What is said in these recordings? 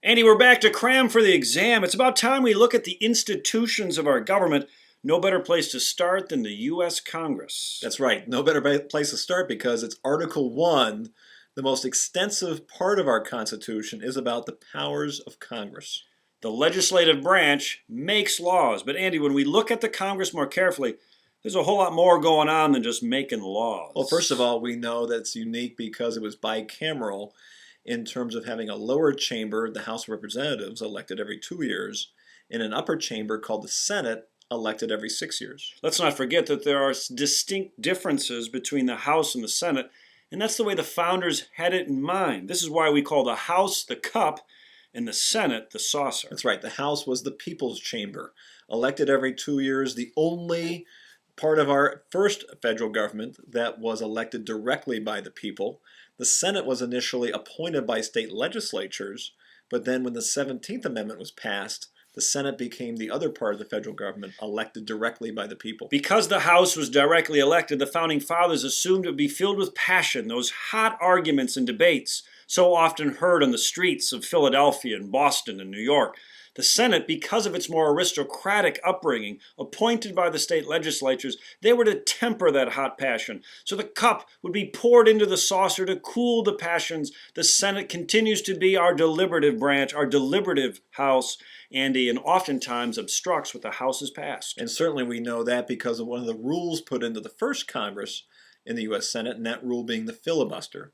Andy, we're back to cram for the exam. It's about time we look at the institutions of our government. No better place to start than the U.S. Congress. That's right. No better place to start because it's Article 1. The most extensive part of our Constitution is about the powers of Congress. The legislative branch makes laws. But Andy, when we look at the Congress more carefully, there's a whole lot more going on than just making laws. Well, first of all, we know that it's unique because it was bicameral in terms of having a lower chamber, the House of Representatives, elected every 2 years, and an upper chamber called the Senate, elected every 6 years. Let's not forget that there are distinct differences between the House and the Senate, and that's the way the founders had it in mind. This is why we call the House the cup and the Senate the saucer. That's right. The House was the people's chamber, elected every 2 years, the only part of our first federal government that was elected directly by the people. The Senate was initially appointed by state legislatures, but then when the 17th Amendment was passed, the Senate became the other part of the federal government elected directly by the people. Because the House was directly elected, the Founding Fathers assumed it would be filled with passion, those hot arguments and debates so often heard on the streets of Philadelphia and Boston and New York. The Senate, because of its more aristocratic upbringing, appointed by the state legislatures, they were to temper that hot passion. So the cup would be poured into the saucer to cool the passions. The Senate continues to be our deliberative branch, our deliberative house, Andy, and oftentimes obstructs what the House has passed. And certainly we know that because of one of the rules put into the first Congress in the U.S. Senate, and that rule being the filibuster,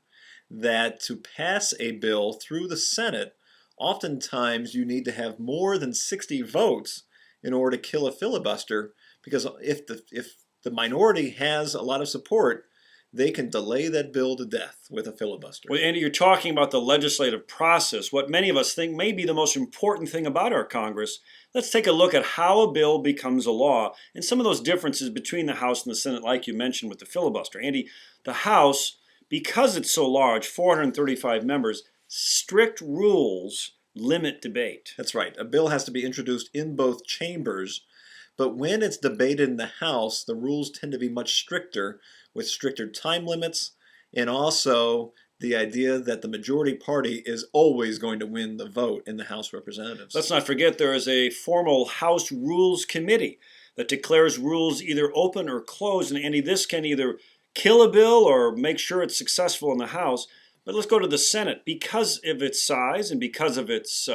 that to pass a bill through the Senate, oftentimes you need to have more than 60 votes in order to kill a filibuster, because if the minority has a lot of support, they can delay that bill to death with a filibuster. Well, Andy, you're talking about the legislative process, what many of us think may be the most important thing about our Congress. Let's take a look at how a bill becomes a law and some of those differences between the House and the Senate, like you mentioned with the filibuster. Andy, the House, because it's so large, 435 members, strict rules limit debate. That's right. A bill has to be introduced in both chambers, but when it's debated in the House, the rules tend to be much stricter, with stricter time limits, and also the idea that the majority party is always going to win the vote in the House of Representatives. Let's not forget there is a formal House Rules Committee that declares rules either open or closed, and Andy, this can either kill a bill or make sure it's successful in the House. But let's go to the Senate. Because of its size and because of its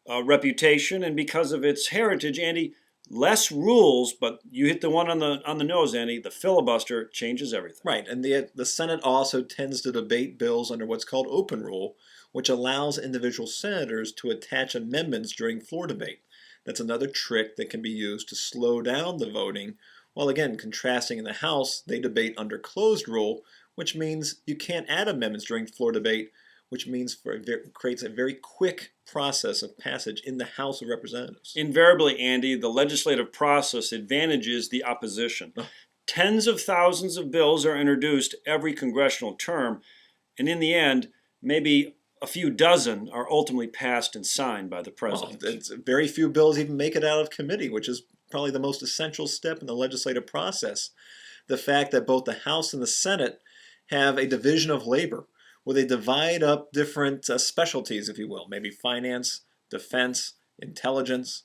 reputation and because of its heritage, Andy, less rules, but you hit the one on the nose, Andy. The filibuster changes everything. Right, and the Senate also tends to debate bills under what's called open rule, which allows individual senators to attach amendments during floor debate. That's another trick that can be used to slow down the voting. While again, contrasting in the House, they debate under closed rule, which means you can't add amendments during floor debate, which means creates a very quick process of passage in the House of Representatives. Invariably, Andy, the legislative process advantages the opposition. Tens of thousands of bills are introduced every congressional term, and in the end, maybe a few dozen are ultimately passed and signed by the president. Very few bills even make it out of committee, which is probably the most essential step in the legislative process. The fact that both the House and the Senate have a division of labor where they divide up different specialties, if you will, maybe finance, defense, intelligence,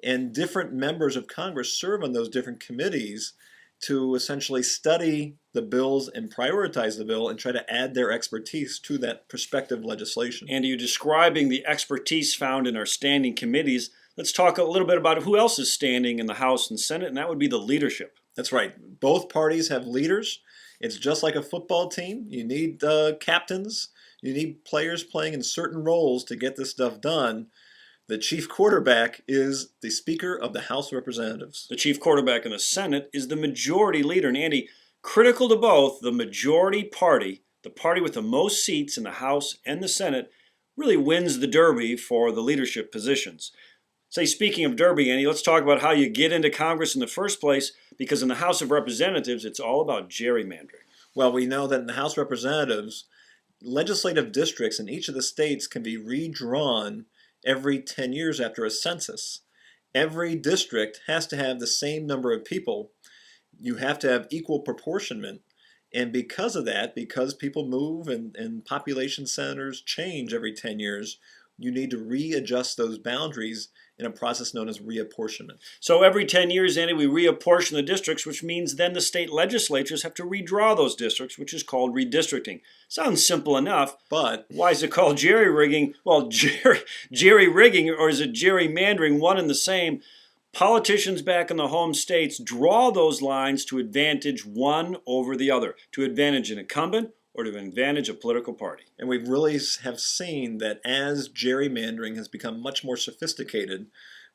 and different members of Congress serve on those different committees to essentially study the bills and prioritize the bill and try to add their expertise to that prospective legislation. And you're describing the expertise found in our standing committees. Let's talk a little bit about who else is standing in the House and Senate, and that would be the leadership. That's right. Both parties have leaders. It's just like a football team. You need captains. You need players playing in certain roles to get this stuff done. The chief quarterback is the Speaker of the House of Representatives. The chief quarterback in the Senate is the majority leader. And Andy, critical to both, the majority party, the party with the most seats in the House and the Senate, really wins the derby for the leadership positions. Say, speaking of derby, Andy, let's talk about how you get into Congress in the first place, because in the House of Representatives, it's all about gerrymandering. Well, we know that in the House of Representatives, legislative districts in each of the states can be redrawn every 10 years after a census. Every district has to have the same number of people. You have to have equal proportionment. And because of that, because people move and population centers change every 10 years, you need to readjust those boundaries in a process known as reapportionment. So every 10 years, Andy, we reapportion the districts, which means then the state legislatures have to redraw those districts, which is called redistricting. Sounds simple enough, But why is it called jerry-rigging? Well, jerry-rigging, or is it gerrymandering, one and the same? Politicians back in the home states draw those lines to advantage one over the other, to advantage an incumbent or to advantage a political party. And we really have seen that as gerrymandering has become much more sophisticated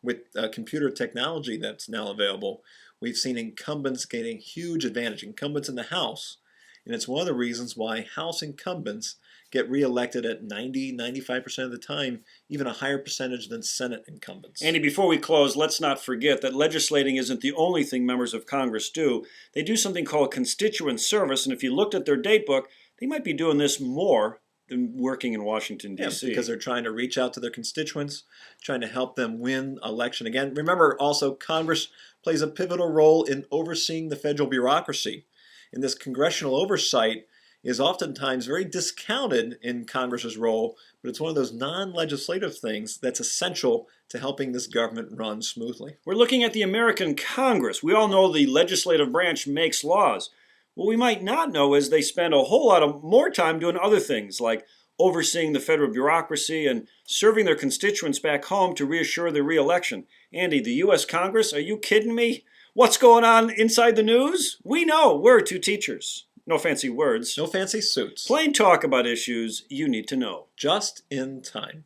with computer technology that's now available, we've seen incumbents gaining huge advantage, incumbents in the House. And it's one of the reasons why House incumbents get reelected at 90-95% of the time, even a higher percentage than Senate incumbents. Andy, before we close, let's not forget that legislating isn't the only thing members of Congress do. They do something called Constituent Service, and if you looked at their date book, they might be doing this more than working in Washington, D.C. Yeah, because they're trying to reach out to their constituents, trying to help them win election again. Remember, also, Congress plays a pivotal role in overseeing the federal bureaucracy. And this congressional oversight is oftentimes very discounted in Congress's role, but it's one of those non-legislative things that's essential to helping this government run smoothly. We're looking at the American Congress. We all know the legislative branch makes laws. What we might not know is they spend a whole lot of more time doing other things, like overseeing the federal bureaucracy and serving their constituents back home to reassure their re-election. Andy, the U.S. Congress, are you kidding me? What's going on inside the news? We know. We're two teachers. No fancy words. No fancy suits. Plain talk about issues you need to know. Just in time.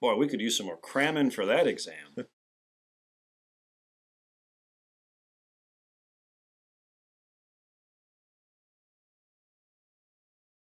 Boy, we could use some more cramming for that exam.